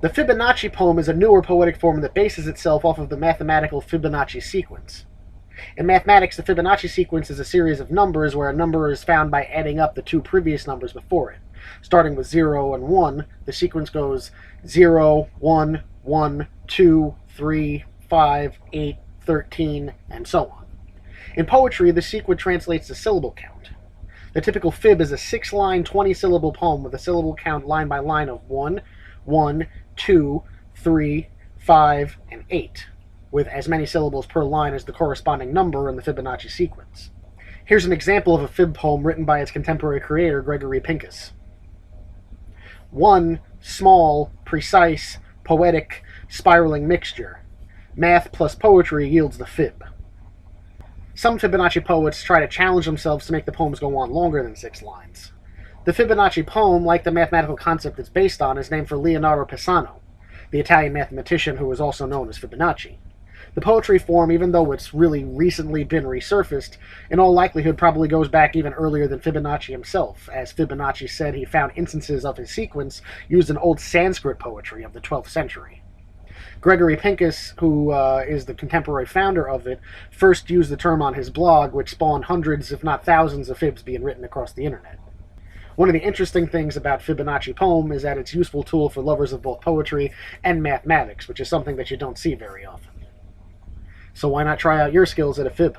The Fibonacci poem is a newer poetic form that bases itself off of the mathematical Fibonacci sequence. In mathematics, the Fibonacci sequence is a series of numbers where a number is found by adding up the two previous numbers before it. Starting with 0 and 1, the sequence goes 0, 1, 1, 2, 3, 5, 8, 13, and so on. In poetry, the sequence translates to syllable count. The typical fib is a 6-line, 20-syllable poem with a syllable count line by line of 1, 1, 2, 3, 5, and 8, with as many syllables per line as the corresponding number in the Fibonacci sequence. Here's an example of a fib poem written by its contemporary creator, Gregory Pincus. One small, precise, poetic, spiraling mixture. Math plus poetry yields the fib. Some Fibonacci poets try to challenge themselves to make the poems go on longer than 6 lines. The Fibonacci poem, like the mathematical concept it's based on, is named for Leonardo Pisano, the Italian mathematician who is also known as Fibonacci. The poetry form, even though it's really recently been resurfaced, in all likelihood probably goes back even earlier than Fibonacci himself, as Fibonacci said he found instances of his sequence used in old Sanskrit poetry of the 12th century. Gregory Pincus, who is the contemporary founder of it, first used the term on his blog, which spawned hundreds, if not thousands, of fibs being written across the internet. One of the interesting things about Fibonacci poem is that it's a useful tool for lovers of both poetry and mathematics, which is something that you don't see very often. So why not try out your skills at a fib?